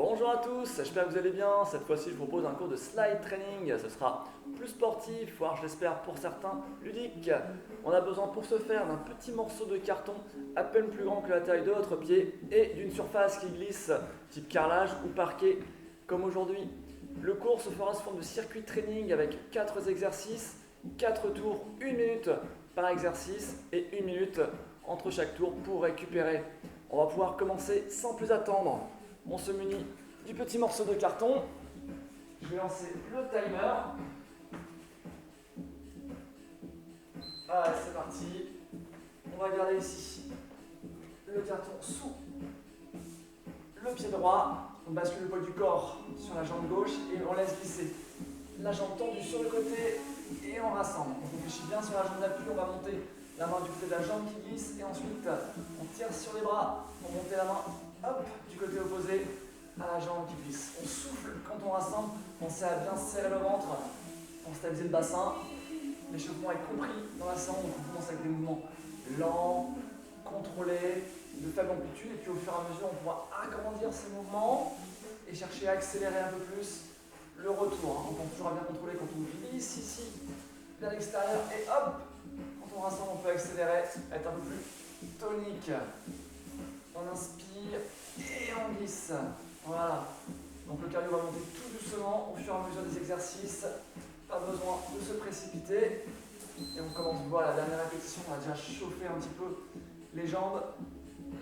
Bonjour à tous, j'espère que vous allez bien. Cette fois-ci, je vous propose un cours de slide training. Ce sera plus sportif, voire j'espère pour certains ludique. On a besoin pour ce faire d'un petit morceau de carton à peine plus grand que la taille de votre pied et d'une surface qui glisse, type carrelage ou parquet, comme aujourd'hui. Le cours se fera sous forme de circuit training avec 4 exercices, 4 tours, 1 minute par exercice et 1 minute entre chaque tour pour récupérer. On va pouvoir commencer sans plus attendre. On se munit du petit morceau de carton. Je vais lancer le timer. Allez, c'est parti. On va garder ici le carton sous le pied droit. On bascule le poids du corps sur la jambe gauche et on laisse glisser la jambe tendue sur le côté et on rassemble. On réfléchit bien sur la jambe d'appui. On va monter la main du côté de la jambe qui glisse et ensuite on tire sur les bras pour monter la main hop, du côté opposé à la jambe qui glisse. On souffle quand on rassemble, pensez à bien serrer le ventre pour stabiliser le bassin. L'échauffement est compris dans la séance, donc on commence avec des mouvements lents, contrôlés, de faible amplitude, et puis au fur et à mesure on pourra agrandir ces mouvements et chercher à accélérer un peu plus le retour. On pense toujours à bien contrôler quand on glisse ici vers l'extérieur et hop, quand on rassemble on peut accélérer, être un peu plus tonique. On inspire et on glisse. Voilà. Donc le cardio va monter tout doucement au fur et à mesure des exercices. Pas besoin de se précipiter. Et on commence, voilà, la dernière répétition, on va déjà chauffer un petit peu les jambes.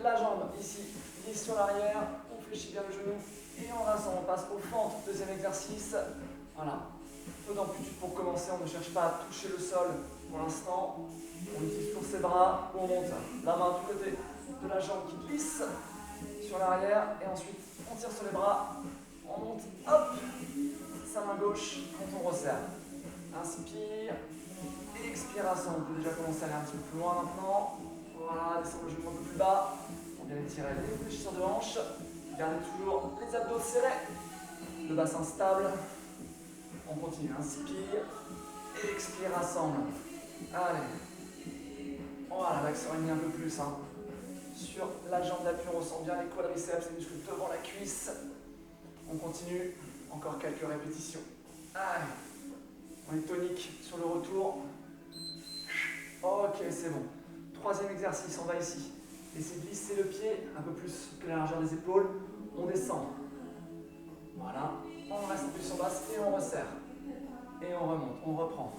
La jambe ici, glisse sur l'arrière, on fléchit bien le genou et on rassemble, on passe aux fentes. Deuxième exercice. Voilà. Peu d'amplitude pour commencer, on ne cherche pas à toucher le sol pour l'instant. On utilise toujours ses bras, on monte la main du côté de la jambe qui glisse sur l'arrière et ensuite on tire sur les bras, on monte, hop, sa main gauche quand on resserre. Inspire, expiration. On peut déjà commencer à aller un petit peu plus loin maintenant. Voilà, descendre le genou un peu plus bas. On vient étirer les fléchisseurs de hanche. Gardez toujours les abdos serrés, le bassin stable. On continue, inspire, expire, rassemble. Allez, voilà, l'axe se réunit un peu plus. Sur la jambe d'appui, on ressent bien les quadriceps, les muscles devant la cuisse. On continue, encore quelques répétitions. Allez, on est tonique sur le retour. Ok, c'est bon. Troisième exercice, on va ici. Laissez glisser le pied, un peu plus que la largeur des épaules. On descend. Voilà, on reste en position basse et on resserre. Et on remonte, on reprend.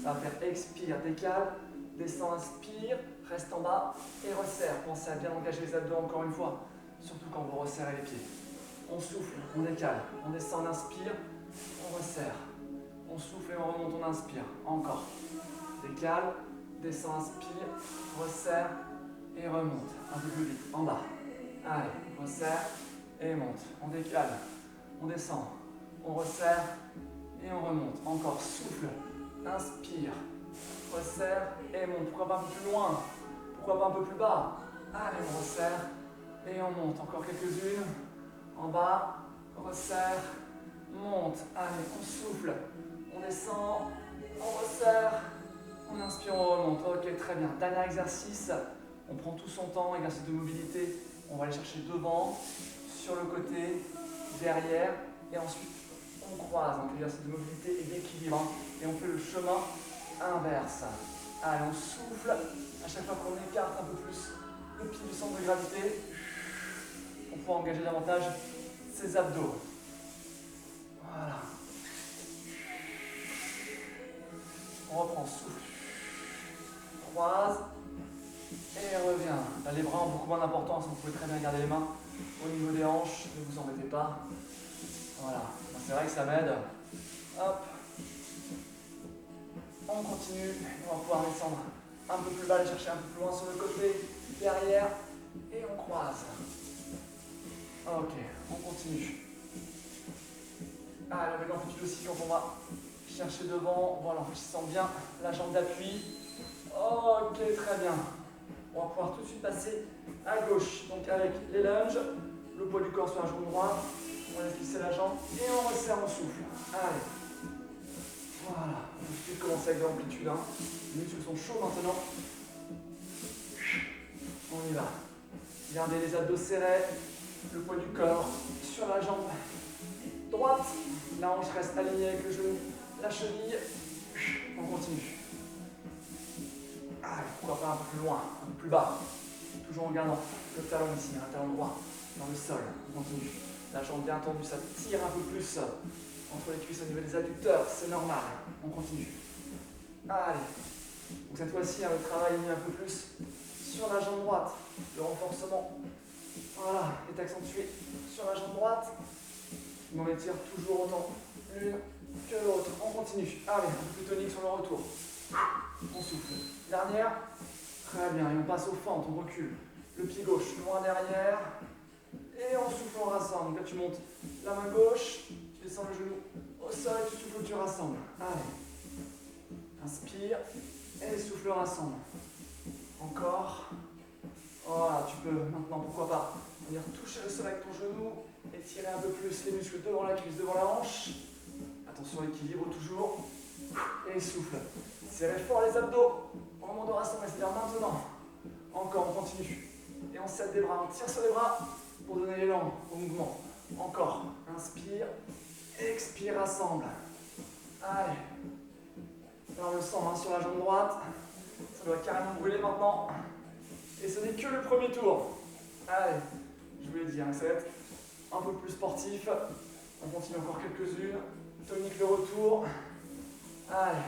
Ça va faire expire, décale, descend, inspire, reste en bas et resserre. Pensez à bien engager les abdos encore une fois, surtout quand vous resserrez les pieds. On souffle, on décale, on descend, on inspire, on resserre. On souffle et on remonte, on inspire. Encore. Décale, descend, inspire, resserre et remonte. Un peu plus vite, en bas. Allez, resserre et monte. On décale, on descend, on resserre et on remonte. Encore, souffle, inspire, resserre et monte. Pourquoi pas un peu plus loin? Pourquoi pas un peu plus bas? Allez, on resserre et on monte. Encore quelques-unes. En bas, resserre, monte. Allez, on souffle, on descend, on resserre, on inspire, on remonte. Ok, très bien. Dernier exercice. On prend tout son temps, exercice de mobilité. On va aller chercher devant, sur le côté, derrière. Et ensuite, on croise. Donc, exercice de mobilité et d'équilibre. Et on fait le chemin inverse. Allez, on souffle. À chaque fois qu'on écarte un peu plus le pied du centre de gravité, on pourra engager davantage ses abdos. Voilà. On reprend, souffle. Croise. Et revient. Là, les bras ont beaucoup moins d'importance. Vous pouvez très bien garder les mains au niveau des hanches. Ne vous embêtez pas. Voilà. C'est vrai que ça m'aide. Hop. On continue. On va pouvoir descendre un peu plus bas, aller chercher un peu plus loin sur le côté, derrière. Et on croise. Ok, on continue. Allez, avec l'amplitude aussi quand on va chercher devant. Voilà, en fléchissant bien la jambe d'appui. Ok, très bien. On va pouvoir tout de suite passer à gauche. Donc avec les lunges, le poids du corps sur la jambe droite. On laisse glisser la jambe et on resserre, on souffle. Allez. Voilà. On va tout de suite commencer avec de l'amplitude. Les muscles sont chauds maintenant. On y va. Gardez les abdos serrés, le poids du corps sur la jambe hanche reste alignée avec le genou, la cheville. On continue. Allez, pourquoi pas un peu plus loin, un peu plus bas. Toujours en gardant le talon ici, un talon droit dans le sol. On continue. La jambe bien tendue, ça tire un peu plus entre les cuisses au niveau des adducteurs, c'est normal. On continue. Allez. Donc cette fois-ci, le travail est mis un peu plus sur la jambe droite. Le renforcement, voilà, est accentué sur la jambe droite. On en étire toujours autant l'une que l'autre. On continue. Allez, un peu plus tonique sur le retour. On souffle. Dernière. Très bien. Et on passe aux fentes. On recule. Le pied gauche loin derrière. Et on souffle, on rassemble. Donc là, tu montes la main gauche. Tu descends le genou au sol et tu souffles, tu rassembles. Allez. Inspire. Et souffle, rassemble. Encore. Voilà, tu peux maintenant, pourquoi pas, venir toucher le sol avec ton genou. Étirer un peu plus les muscles devant la cuisse, devant la hanche. Attention, l'équilibre toujours. Et souffle. Serrez fort les abdos. Au moment de rassembler, c'est-à-dire maintenant. Encore, on continue. Et on serre des bras, on tire sur les bras pour donner l'élan au mouvement. Encore. Inspire. Expire, rassemble. Allez. Là, on le sent sur la jambe droite. Ça doit carrément brûler maintenant. Et ce n'est que le premier tour. Allez. Je vous l'ai dit, ça va être un peu plus sportif. On continue encore quelques-unes. Tonique le retour. Allez.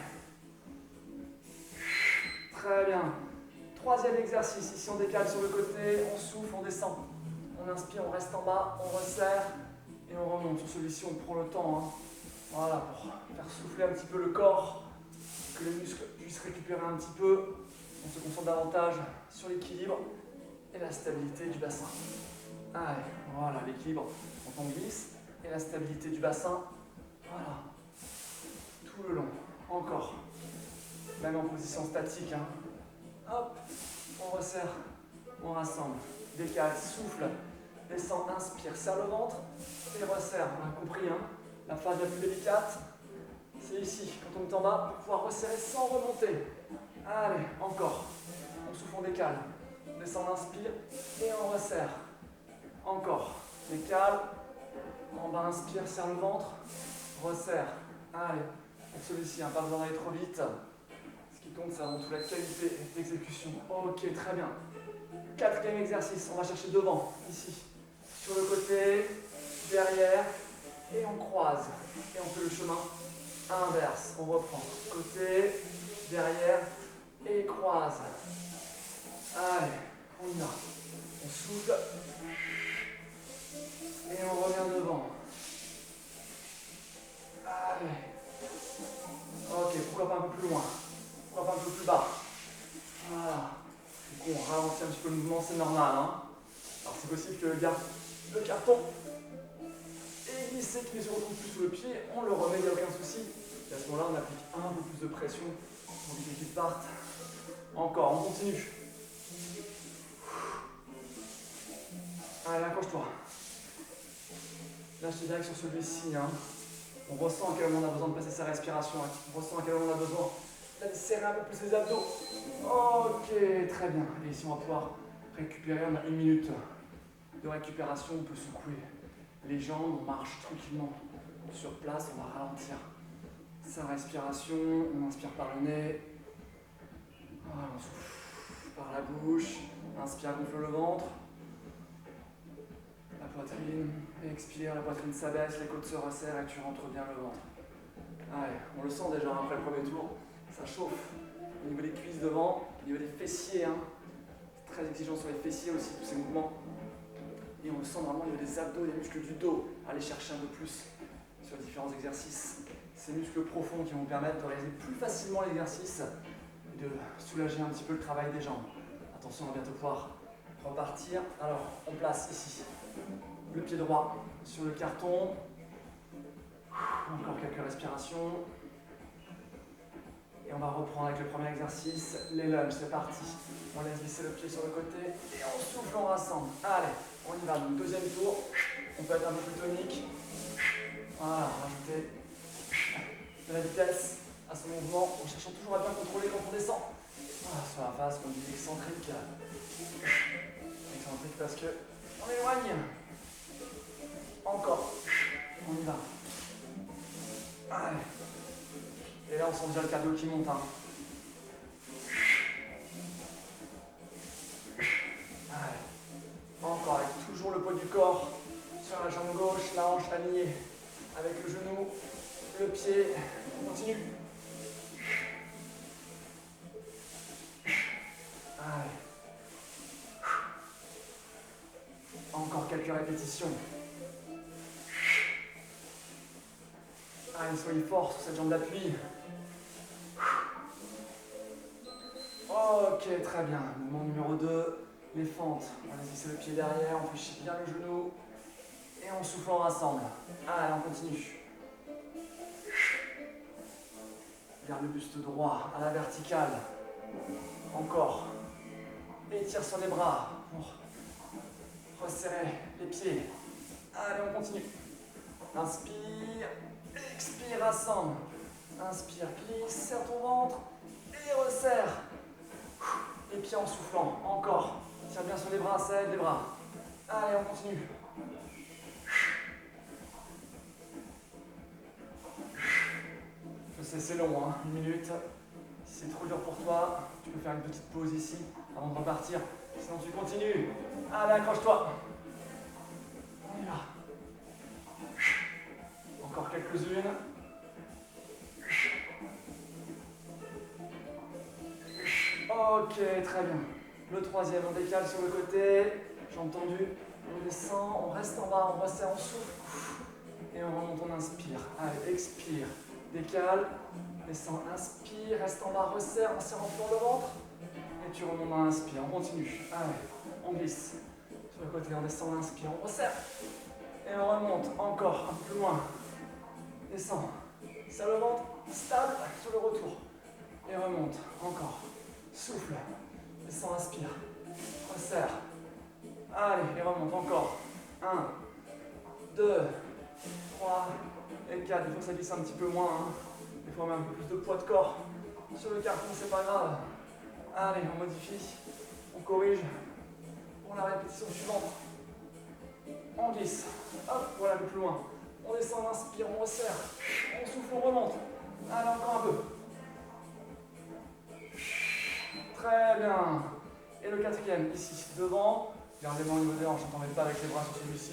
Très bien. Troisième exercice. Ici, on décale sur le côté. On souffle, on descend. On inspire, on reste en bas. On resserre. Et on remonte. Sur celui-ci, on prend le temps. Voilà, pour faire souffler un petit peu le corps. Que les muscles puissent récupérer un petit peu. On se concentre davantage sur l'équilibre et la stabilité du bassin. Allez, voilà, l'équilibre quand on glisse et la stabilité du bassin. Voilà, tout le long. Encore. Même en position statique. Hop, on resserre, on rassemble. Décale, souffle, descend, inspire, serre le ventre et resserre. On a compris, la phase la plus délicate, c'est ici, quand on est en bas, pour pouvoir resserrer sans remonter. Allez, encore. On souffle, on décale. On descend, on inspire et on resserre. Encore. Décale. En bas, inspire, serre le ventre. Resserre. Allez. Pour celui-ci, pas besoin d'aller trop vite. Ce qui compte, c'est avant tout la qualité d'exécution. Ok, très bien. Quatrième exercice. On va chercher devant, ici. Sur le côté, derrière. Et on croise. Et on fait le chemin inverse. On reprend. Côté, derrière. Et croise. Allez, on y va. On souffle. Et on revient devant. Allez. Ok, pourquoi pas un peu plus loin. Pourquoi pas un peu plus bas. Voilà. Du coup, on ralentit un petit peu le mouvement, c'est normal. Alors c'est possible que le carton est glissé, qu'il ne se retrouve plus sous le pied. On le remet, il n'y a aucun souci. Et à ce moment-là, on applique un peu plus de pression pour éviter qu'il parte. Encore, on continue. Allez, accroche-toi. Là, je te dirais que sur celui-ci, on ressent à quel moment on a besoin de passer sa respiration. On ressent à quel moment on a besoin de serrer un peu plus les abdos. Ok, très bien. Et ici, on va pouvoir récupérer. On a 1 minute de récupération. On peut secouer les jambes. On marche tranquillement sur place. On va ralentir sa respiration. On inspire par le nez. Voilà, on souffle par la bouche. Inspire, gonfle le ventre. La poitrine, expire, la poitrine s'abaisse, les côtes se resserrent et tu rentres bien le ventre. Allez, on le sent déjà après le premier tour, ça chauffe. Au niveau des cuisses devant, au niveau des fessiers, c'est très exigeant sur les fessiers aussi, tous ces mouvements. Et on le sent vraiment au niveau des abdos, des muscles du dos. Aller chercher un peu plus sur différents exercices. Ces muscles profonds qui vont permettre de réaliser plus facilement l'exercice et de soulager un petit peu le travail des jambes. Attention, on va bientôt pouvoir repartir. Alors, on place ici le pied droit sur le carton. Encore quelques respirations. Et on va reprendre avec le premier exercice, les lunges, c'est parti. On laisse glisser le pied sur le côté et on souffle, on rassemble. Allez, on y va. Donc deuxième tour, on peut être un peu plus tonique. Voilà, rajouter de la vitesse à ce mouvement en cherchant toujours à bien contrôler quand on descend. Voilà, sur la face, on dit excentrique. Excentrique parce que on éloigne. Encore, on y va. on sent déjà le cardio qui monte. Hein. Allez. Encore avec toujours le poids du corps sur la jambe gauche, la hanche alignée avec le genou, le pied. On continue. Allez. Encore quelques répétitions. Allez, soyez fort sur cette jambe d'appui. Ok, très bien. Mouvement numéro 2, les fentes. On va laisser le pied derrière, on fléchit bien le genou. Et on souffle, on rassemble. Allez, on continue. Garde le buste droit à la verticale. Encore. Étire sur les bras pour resserrer les pieds. Allez, on continue. Inspire, expire, rassemble. Inspire, glisse, serre ton ventre et resserre. Les pieds en soufflant. Encore. Tire bien sur les bras, ça aide les bras. Allez, on continue. Je sais, c'est long, hein, 1 minute. Si c'est trop dur pour toi, tu peux faire une petite pause ici avant de repartir. Sinon, tu continues. Allez, accroche-toi. On y va. Encore quelques-unes. Ok, très bien. Le troisième, on décale sur le côté. J'ai entendu. On descend, on reste en bas, on resserre, on souffle. Et on remonte, on inspire. Allez, expire. Décale. Descend, inspire. Reste en bas, resserre, on serre en flanc le ventre. Et tu remontes, on inspire. On continue. Allez, on glisse. Sur le côté, on descend, on inspire, on resserre. Et on remonte, encore, un peu plus loin. Descend. Serre le ventre, stable sur le retour. Et remonte, encore. Souffle. Descend, inspire. Resserre. Allez, et remonte encore. 1, 2, 3 et 4. Il faut que ça glisse un petit peu moins. Hein. Il faut mettre un peu plus de poids de corps. Sur le carton, c'est pas grave. Allez, on modifie. On corrige. Pour la répétition suivante. On glisse. Hop, voilà, un peu plus loin. On descend, on inspire, on resserre. On souffle, on remonte. Allez, encore un peu. Très bien. Et le quatrième, ici, devant. Gardez moi au niveau des hanches, ne t'embête pas avec les bras sur celui-ci.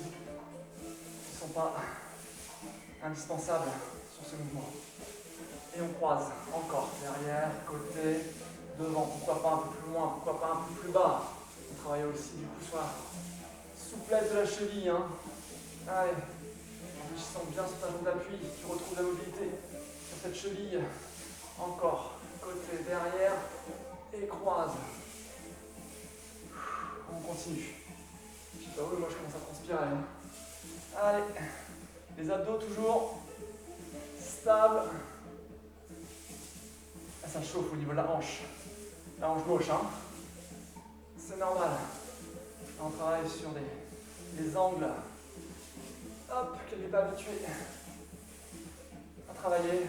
Ils ne sont pas indispensables sur ce mouvement. Et on croise encore derrière, côté, devant. Pourquoi pas un peu plus loin, pourquoi pas un peu plus bas. On travaille aussi du coup sur la souplesse de la cheville. Hein. Allez, en réfléchissant bien sur ta jambe d'appui, tu retrouves la mobilité sur cette cheville. Encore, côté, derrière, et croise. On continue. Bah oui, moi je commence à transpirer. Hein. Allez, les abdos toujours stables. Ah, ça chauffe au niveau de la hanche gauche. Hein. C'est normal. On travaille sur des angles. Hop, qu'elle n'est pas habituée à travailler,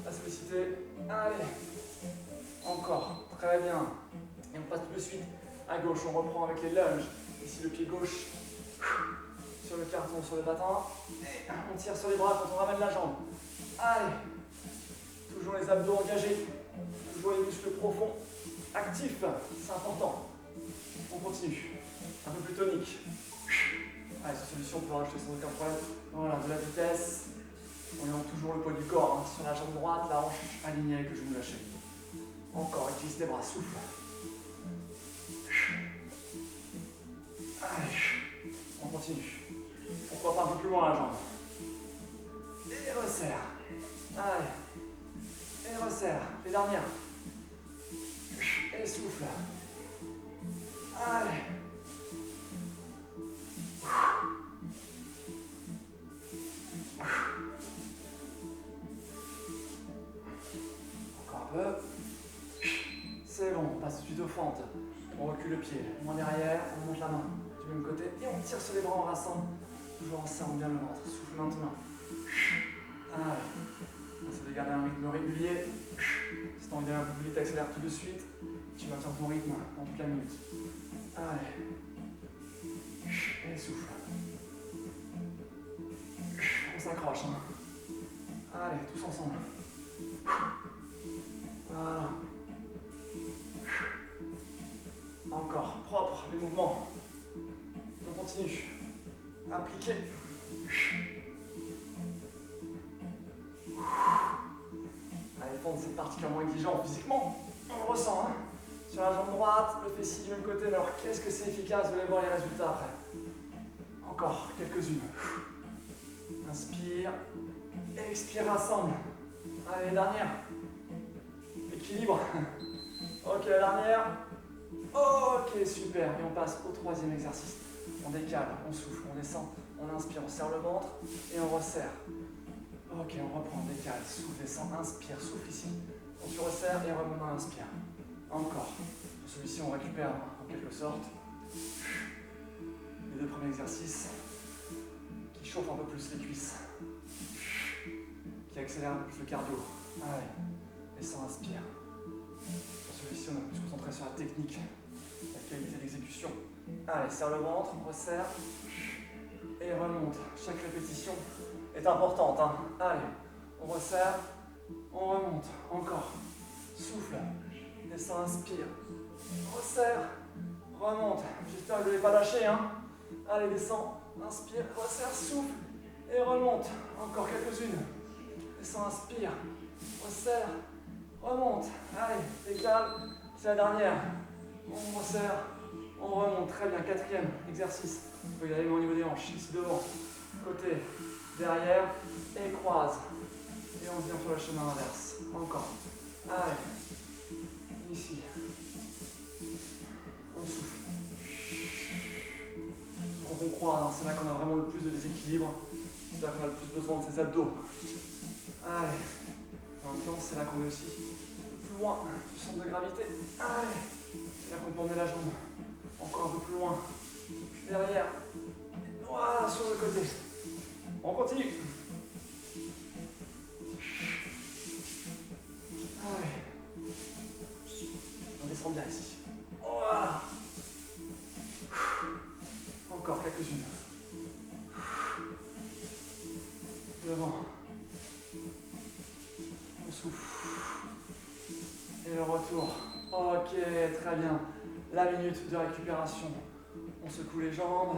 à solliciter. Allez, encore, très bien. Et on passe tout de suite à gauche, on reprend avec les lunges. Ici le pied gauche sur le carton, sur le battant. Et on tire sur les bras quand on ramène la jambe. Allez, toujours les abdos engagés, toujours les muscles profonds, actifs, c'est important. On continue, un peu plus tonique. Allez, cette solution, on peut rajouter sans aucun problème. Voilà, de la vitesse. On ayant toujours le poids du corps hein, sur la jambe droite, la hanche alignée avec le genou lâché. Encore, utilise tes bras, souffle. Allez, on continue. Pourquoi pas un peu plus loin la jambe. Et resserre. Allez. Et resserre. Les dernières. Et souffle. Allez. Encore un peu. C'est bon, on passe tout de suite aux fentes. On recule le pied, moins derrière, on monte la main du même côté et on tire sur les bras en rassemble. Toujours en serrant bien le ventre. Souffle maintenant. Allez. On essaie de garder un rythme régulier. Si tu as envie d'aller un peu plus vite, accélère tout de suite. Tu maintiens ton rythme dans toute la minute. Allez. Et souffle. On s'accroche. Hein. Allez, tous ensemble. Voilà. Encore, propre les mouvements. On continue. Appliqué. Allez, fente, c'est particulièrement exigeant physiquement. On le ressent, hein. Sur la jambe droite, le fessier du même côté, mais alors qu'est-ce que c'est efficace, vous allez voir les résultats après. Encore quelques-unes. Inspire, expire, rassemble. Allez, dernière. Équilibre. Ok, la dernière. Ok, super. Et on passe au troisième exercice. On décale, on souffle, on descend, on inspire, on serre le ventre et on resserre. Ok, on reprend, on décale, souffle, descend, inspire, souffle ici. On se resserre et on remonte, on inspire. Encore. Pour celui-ci, on récupère en quelque sorte les deux premiers exercices qui chauffent un peu plus les cuisses, qui accélèrent un peu plus le cardio. Allez, descend, inspire. Pour celui-ci, on est plus concentré sur la technique, la qualité d'exécution. Allez, serre le ventre, on resserre et remonte. Chaque répétition est importante, hein. Allez, on resserre, on remonte, encore. Souffle, descend, inspire, resserre, remonte. J'espère que vous ne l'avez pas lâché, hein. Allez, descend, inspire, resserre, souffle et remonte. Encore quelques-unes. Descend, inspire, resserre, remonte. Allez, décale, c'est la dernière. On resserre, on remonte. Très bien, quatrième exercice. Vous pouvez y aller au niveau des hanches, ici devant, côté, derrière, et croise. Et on vient sur le chemin inverse. Encore. Allez, ici. On souffle. Quand on croise, hein, c'est là qu'on a vraiment le plus de déséquilibre. C'est là qu'on a le plus besoin de ses abdos. Allez. En même temps, c'est là qu'on est aussi le plus loin du centre de gravité. Allez. C'est là qu'on peut emmener la jambe. Encore un peu plus loin. Puis derrière. Voilà, sur le côté. On continue. Allez. On descend bien ici. Voilà. Encore quelques-unes. Devant. On souffle. Et le retour. Ok, très bien. La minute de récupération. On secoue les jambes.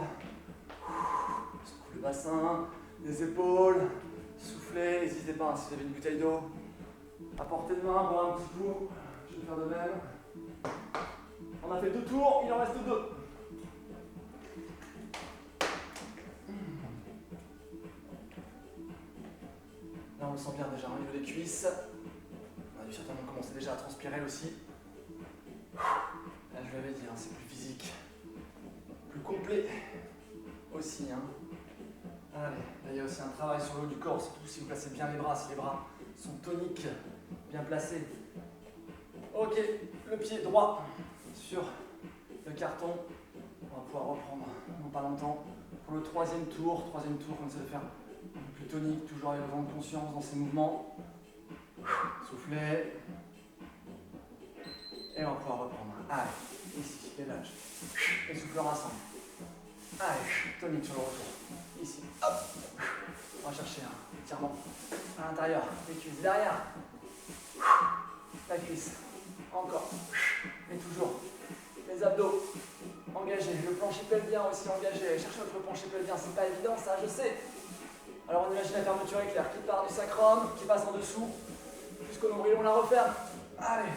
On secoue le bassin, les épaules. Soufflez, n'hésitez pas, si vous avez une bouteille d'eau, à portée de main, boire un petit coup. Je vais faire de même. On a fait 2 tours, il en reste 2. Là on le sent bien déjà au niveau des cuisses. On a dû certainement commencer déjà à transpirer aussi. Là je l'avais dit, hein, c'est plus physique, plus complet aussi. Hein. Allez, là il y a aussi un travail sur le haut du corps, surtout si vous placez bien les bras, si les bras sont toniques, bien placés. Ok, le pied droit sur le carton. On va pouvoir reprendre dans pas longtemps pour le troisième tour. Troisième tour, on essaie de faire un peu plus tonique, toujours avec le vent de conscience dans ces mouvements. Soufflez. Et on va pouvoir reprendre. Allez, ici, les lunges. Et souffle rassemble. Allez, tonique sur le retour. Ici, hop. On va chercher un étirement à l'intérieur, les cuisses derrière. La cuisse. Encore. Et toujours. Les abdos engagés. Le plancher pelvien aussi engagé. Cherchez votre plancher pelvien, c'est pas évident ça, je sais. Alors on imagine la fermeture éclair qui part du sacrum, qui passe en dessous, jusqu'au nombril, on la referme. Allez.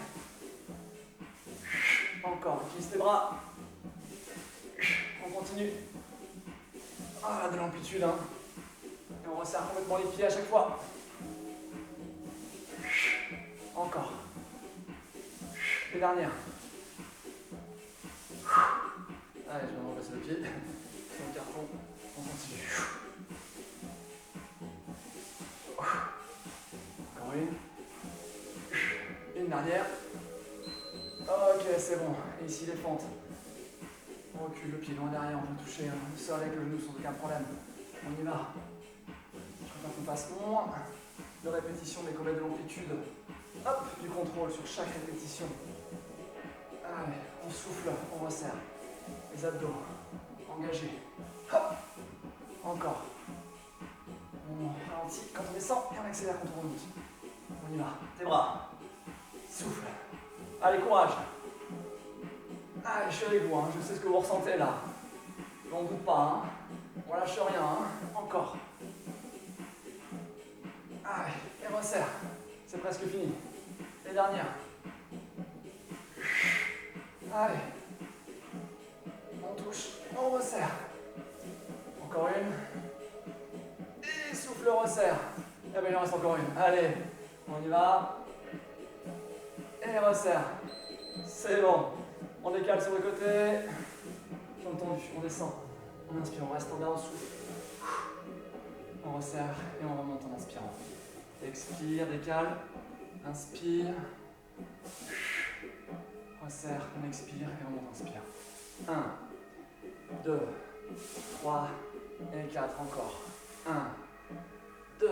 Encore, on utilise les bras. On continue. Ah, de l'amplitude, hein. Et on resserre complètement les pieds à chaque fois. Encore. Les dernières. Allez, je vais me repasser le pied. Sur le carton, on continue. Encore une. Une dernière. Ok, c'est bon. Et ici, les fentes. On recule le pied loin derrière, on peut toucher le sol avec le genou sans aucun problème. On y va. Je préfère qu'on fasse moins de répétitions, mais qu'on ait de l'amplitude. Hop, du contrôle sur chaque répétition. Allez, on souffle, on resserre. Les abdos engagés. Hop, encore. On ralentit quand on descend et on accélère quand on remonte. On On y va. Tes bras. Souffle. Allez, courage. Allez, je suis avec vous, hein. Je sais ce que vous ressentez là. On ne doute pas, hein. On lâche rien, hein. Encore. Allez, et resserre. C'est presque fini. Les dernières. Allez. On touche, on resserre. Encore une. Et souffle, resserre. Et bien il en reste encore une. Allez, on y va. Et resserre. C'est bon. On décale sur le côté. Jambes tendues, on descend. On inspire, on reste en bas, on souffle. On resserre et on remonte en inspirant. Expire, décale. Inspire. Resserre, on expire et on monte, inspire. 1, 2, 3 et 4 encore. 1, 2,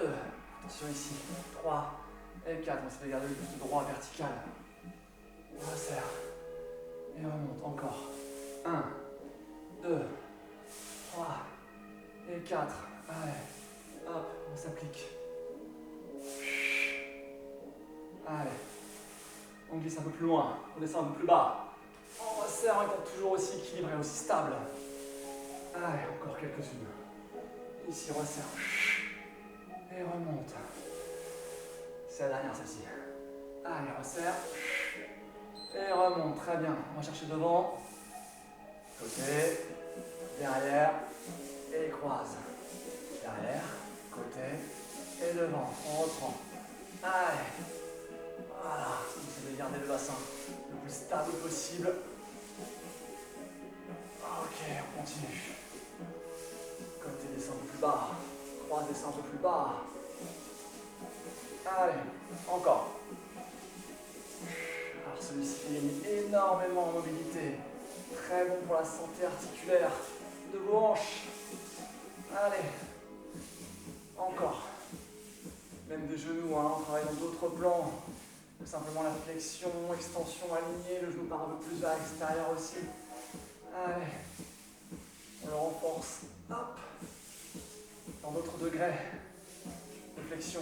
attention ici. 3 et 4, on essaie de garder le buste droit vertical. On resserre et on remonte encore. 1, 2, 3 et 4. Allez, hop, on s'applique. Allez, on glisse un peu plus loin, on descend un peu plus bas. On resserre en étant toujours aussi équilibré, aussi stable. Allez, encore quelques-unes. Ici, resserre. Et remonte. C'est la dernière celle-ci. Allez, resserre. Et remonte, très bien. On va chercher devant. Côté, derrière, et croise. Derrière, côté, et devant. On reprend. Allez. Voilà, on essaie de garder le bassin le plus stable possible. Ok, on continue. Côté descend un peu plus bas. Croise descend un peu plus bas. Allez, encore. Alors celui-ci gagne énormément en mobilité. Très bon pour la santé articulaire de vos hanches. Allez, encore. Même des genoux, hein, on travaille dans d'autres plans. Tout simplement la flexion, extension alignée, le genou part un peu plus vers l'extérieur aussi. Allez, on le renforce. Hop, dans d'autres degrés de flexion.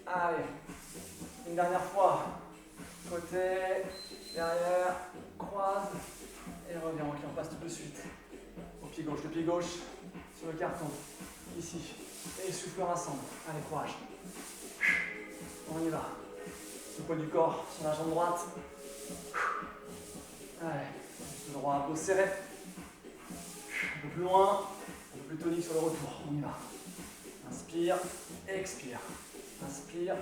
Allez, une dernière fois. Côté, derrière, croise et revient. Ok, on passe tout de suite au pied gauche. Le pied gauche sur le carton, ici. Et souffle rassemble. Allez, courage. On y va. Le poids du corps sur la jambe droite. Allez, le droit un peu serré. Un peu plus loin, un peu plus tonique sur le retour. On y va. Inspire, expire. Inspire,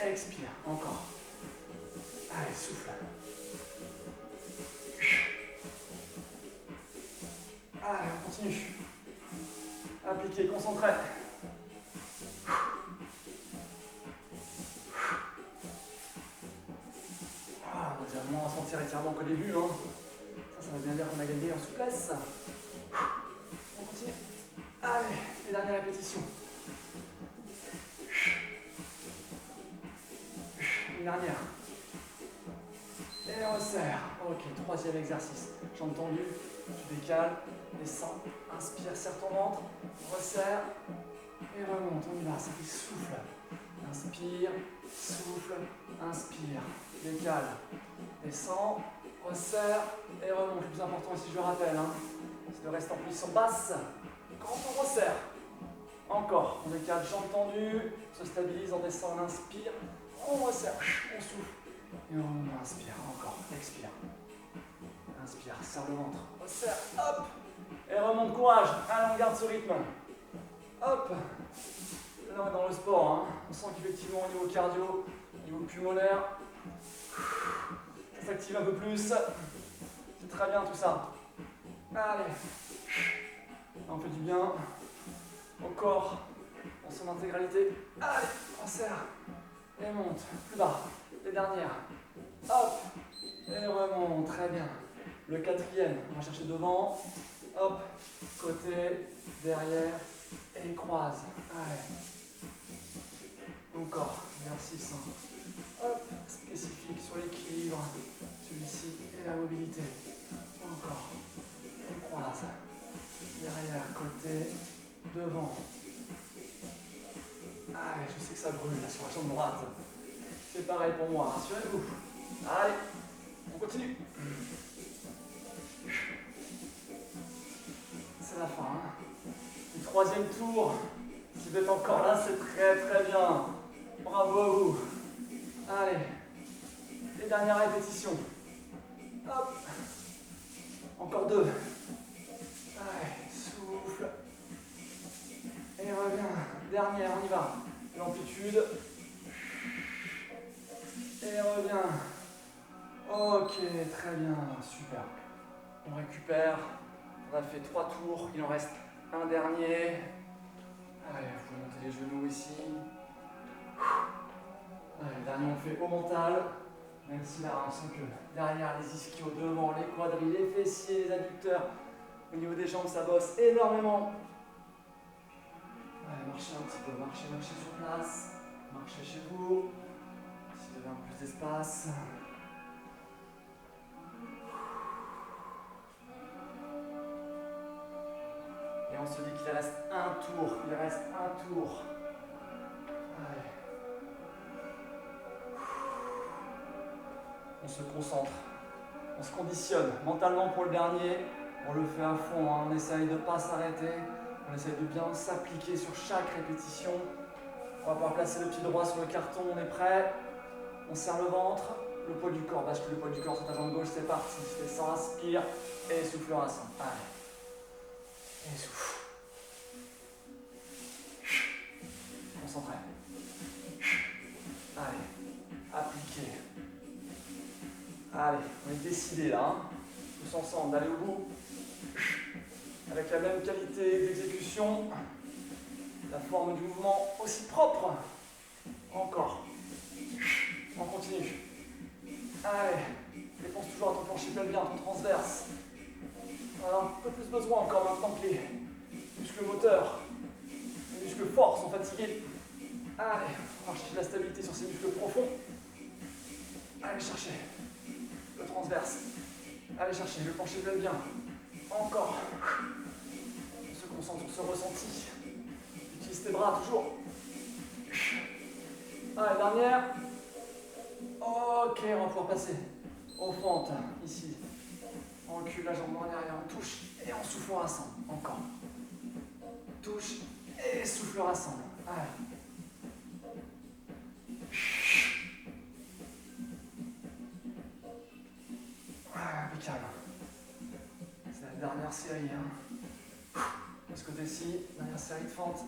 expire. Encore. Allez, souffle. Allez, on continue. Appliquez, concentré. On va dire moins sentir étirement qu'au début. Hein. Ça veut bien dire qu'on a gagné en souplesse. On continue. Allez, les dernières répétitions. Une dernière. Et on resserre. Ok, troisième exercice. Jambes tendues, tu décales, descends, inspire, serre ton ventre, resserre et remonte. On y va, ça fait souffle. Inspire, souffle, inspire, décale, descend, resserre et remonte. Le plus important ici, je le rappelle, hein, c'est de rester en position basse quand on resserre. Encore, on décale, jambes tendues, on se stabilise, on descend, on inspire, on resserre, on souffle et on inspire, encore, expire. Inspire, serre le ventre, resserre, hop, et remonte, courage. Allez, on garde ce rythme. Hop. Là, on est dans le sport, hein. On sent qu'effectivement au niveau cardio, au niveau pulmonaire, ça s'active un peu plus. C'est très bien tout ça. Allez. Là, on fait du bien au corps, dans son intégralité. Allez, on serre. Et monte, plus bas. Les dernières. Hop. Et remonte, très bien. Le quatrième, on va chercher devant. Hop, côté, derrière, et croise. Allez. Encore, exercice. Hop, spécifique sur l'équilibre. Celui-ci et la mobilité. Encore. Et croise. Derrière, côté, devant. Allez, je sais que ça brûle là sur la jambe droite. C'est pareil pour moi, rassurez-vous. Allez, on continue. C'est la fin. Hein. Du troisième tour. Si vous êtes encore là, c'est très très bien. Bravo à vous. Allez, les dernières répétitions. Hop. Encore 2. Allez, souffle. Et reviens. Dernière, on y va. L'amplitude. Et reviens. Ok, très bien, super. On récupère. On a fait 3 tours. Il en reste un dernier. Allez, vous pouvez monter les genoux ici. Allez, le dernier, on fait au mental. Même si là, on sent que derrière les ischios, devant les quadrilles, les fessiers, les adducteurs, au niveau des jambes, ça bosse énormément. Allez, marchez un petit peu, marchez sur place. Marchez chez vous. Si vous avez un peu plus d'espace. Et on se dit qu'il reste un tour. Il reste un tour. Allez. On se concentre. On se conditionne mentalement pour le dernier. On le fait à fond. Hein. On essaye de ne pas s'arrêter. On essaye de bien s'appliquer sur chaque répétition. On va pouvoir placer le pied droit sur le carton. On est prêt. On serre le ventre. Le poids du corps. Bascule le poids du corps sur ta jambe gauche. C'est parti. Descends, inspire. Et souffle à 100. Allez. Et souffle. Concentré. Allez. Appliqué. Allez, on est décidé là, hein, tous ensemble, d'aller au bout, avec la même qualité d'exécution, la forme du mouvement aussi propre. Encore. On continue. Allez, dépense toujours à ton plancher pelvien, ton transverse. On a un peu plus besoin encore maintenant que les muscles moteurs, les muscles forts sont fatigués. Allez, on va chercher de la stabilité sur ces muscles profonds. Allez chercher. Le transverse. Allez chercher le plancher pelvien. Encore. On se concentre sur ce ressenti. Utilise tes bras toujours. Allez, dernière. Ok, on va pouvoir passer aux fentes. Ici. On recule la jambe en arrière, on touche et on souffle à 100. Encore. Touche et souffle à 100. Allez. Impeccable. C'est la dernière série. Hein. De ce côté-ci, dernière série de fentes.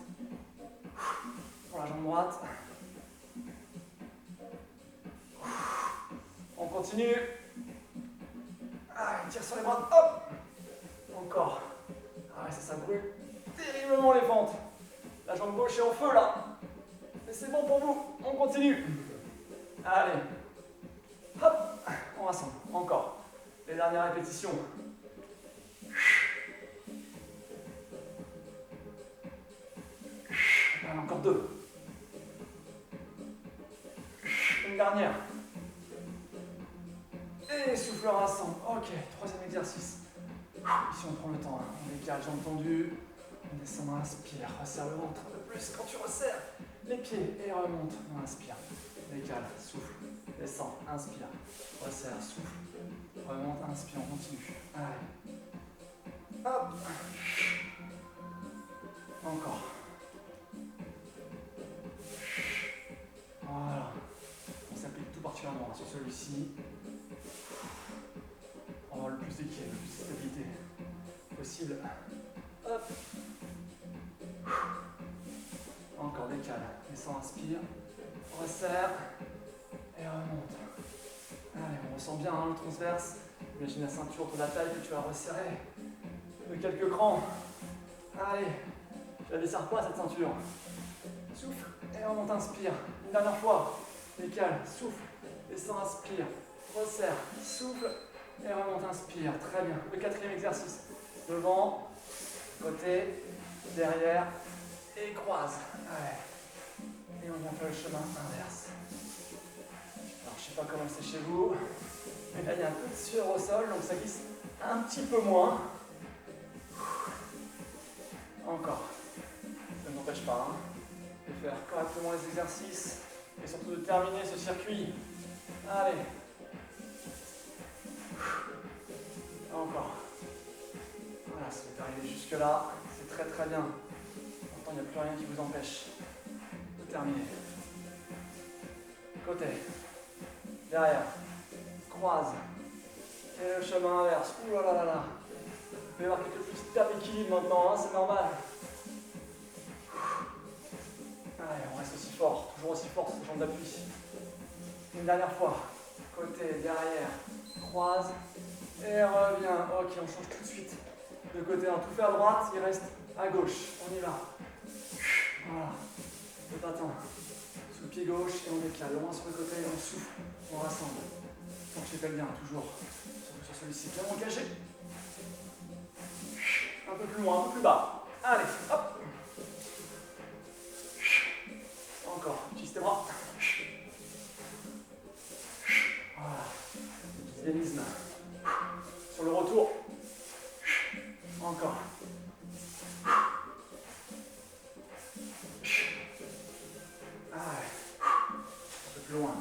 Pour la jambe droite. On continue. Allez, tire sur les bras. Hop. Encore. Ah, ça brûle terriblement les fentes. La jambe gauche est en feu là. Mais c'est bon pour vous. On continue. Allez. Hop. On rassemble. Encore. Les dernières répétitions. Allez, encore 2. Une dernière. Et souffleur à 100. Ok, troisième exercice. Ici on prend le temps. Hein. On décale, jambes tendues. On descend, on inspire. Resserre le ventre un peu plus quand tu resserres les pieds. Et remonte. On inspire. Décale, souffle. Descend, inspire. Resserre, souffle. Remonte, inspire, on continue. Allez. Hop. Encore. Voilà. On s'applique tout particulièrement sur celui-ci. On va avoir le plus d'équilibre, le plus de stabilité possible. Hop. Encore décale. Descend, inspire. Resserre. Et remonte. Allez, on ressent bien hein, le transverse. Imagine la ceinture autour de la taille que tu vas resserrer de quelques crans. Allez, tu la desserres pas cette ceinture. Souffle et remonte, inspire. Une dernière fois. Décale, souffle, descend, inspire. Resserre, souffle et remonte, inspire. Très bien. Le quatrième exercice. Devant, côté, derrière et croise. Allez. Et on vient faire le chemin inverse. Alors, je ne sais pas comment c'est chez vous, mais là, il y a un peu de sueur au sol, donc ça glisse un petit peu moins. Encore. Ça ne m'empêche pas de faire correctement les exercices et surtout de terminer ce circuit. Allez. Encore. Voilà, si vous êtes arrivé jusque là, c'est très très bien. Pourtant, il n'y a plus rien qui vous empêche de terminer. Côté. Derrière. Croise. Et le chemin inverse. Ouh là là là là. Vous pouvez voir quelques petites pertes d'équilibre maintenant, hein, c'est normal. Allez, on reste aussi fort, toujours aussi fort sur ce jambe d'appui. Une dernière fois. Côté, derrière, croise et revient. Ok, on change tout de suite de côté. Tout fait à droite, il reste à gauche. On y va. Voilà. Le bâton sous le pied gauche et on décale. Loin sur le côté, on souffle, on rassemble. Penchez bien, toujours. Surtout sur celui-ci, bien engagé. Un peu plus loin, un peu plus bas. Allez, hop. Encore, utilise tes bras. Voilà. Dynamisme. Sur le retour. Encore. Allez. Un peu plus loin.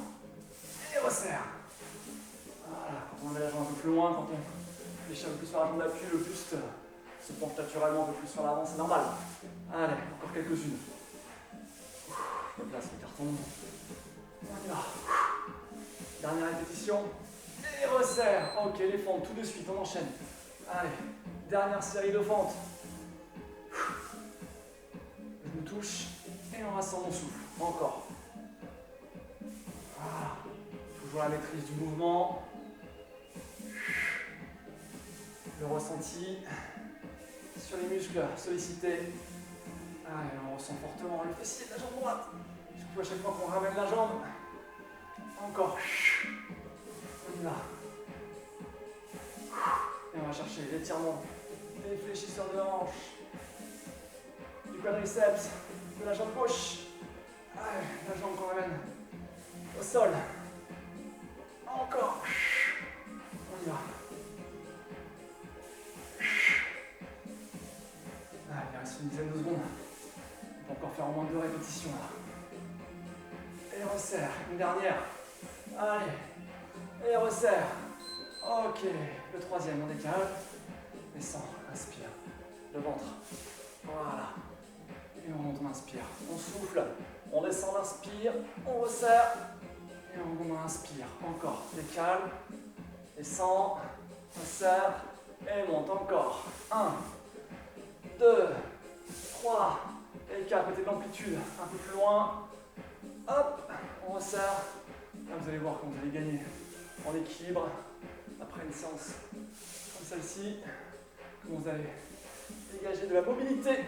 Et resserre. Voilà. Quand on met la jambe un peu plus loin, quand on fléchit un peu plus sur la jambe d'appui, le buste se penche naturellement un peu plus sur l'avant, c'est normal. Allez, encore quelques-unes. Je place le carton. On y va. Dernière répétition. Et resserre. Ok, les fentes, tout de suite, on enchaîne. Allez, dernière série de fentes. Je me touche et on rassemble mon souffle. Encore. Voilà. Toujours la maîtrise du mouvement. Le ressenti sur les muscles sollicités. Allez, on ressent fortement le fessier de la jambe droite. Surtout à chaque fois qu'on ramène la jambe. Encore. On y va. Et on va chercher l'étirement des fléchisseurs de hanche, du quadriceps, de la jambe gauche. Allez, la jambe qu'on ramène au sol. Encore. On y va. Allez, il reste une dizaine de secondes. On peut encore faire au moins 2 répétitions là. Et resserre. Une dernière. Allez. Et resserre. Ok. Le troisième, on décale. Descend. Inspire. Le ventre. Voilà. Et on monte, on inspire. On souffle. On descend, on inspire. On resserre. Et on inspire. Encore. Décale. Descend. Resserre. Et monte encore. 1, 2, 3. Et 4. Mettez de l'amplitude. Un peu plus loin. Hop. On resserre. Là, vous allez voir comment vous allez gagner en équilibre après une séance comme celle-ci. Comment vous allez dégager de la mobilité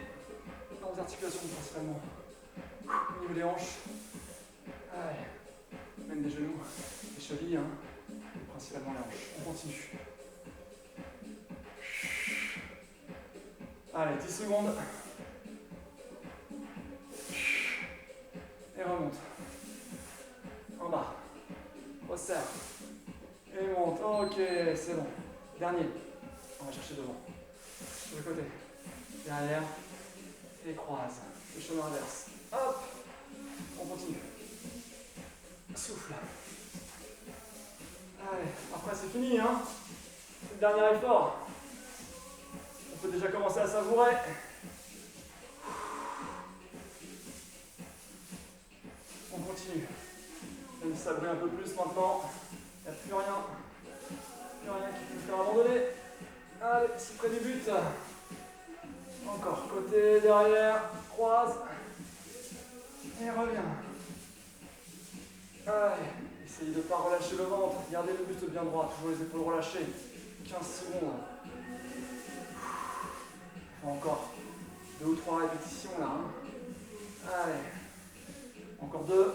dans vos articulations principalement au niveau des hanches. Allez. Même des genoux, des chevilles, hein. Principalement les hanches. On continue. Allez, 10 secondes. Et remonte. En bas. Resserre. Et monte. Ok, c'est bon. Dernier. On va chercher devant. Sur le côté. Derrière. Et croise. Le chemin inverse. Hop. On continue. Souffle. Allez. Après, c'est fini, hein. C'est le dernier effort. On peut déjà commencer à savourer. On continue. On va savourer un peu plus maintenant. Il n'y a plus rien. Plus rien qui peut nous faire abandonner. Allez, si près du but. Encore. Côté, derrière. Croise. Et reviens. Allez. Essayez de ne pas relâcher le ventre. Gardez le buste bien droit. Toujours les épaules relâchées. 15 secondes. Encore 2 ou 3 répétitions là. Hein. Allez. Encore 2.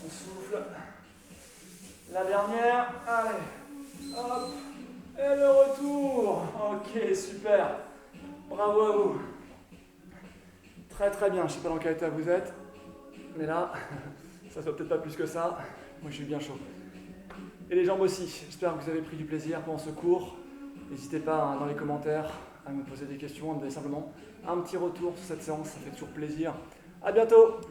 On souffle. La dernière. Allez. Hop. Et le retour. Ok, super. Bravo à vous. Très très bien. Je ne sais pas dans quel état vous êtes. Mais là, ça ne soit peut-être pas plus que ça. Moi, je suis bien chaud. Et les jambes aussi. J'espère que vous avez pris du plaisir pendant ce cours. N'hésitez pas hein, dans les commentaires à me poser des questions, à me donner simplement un petit retour sur cette séance. Ça fait toujours plaisir. À bientôt.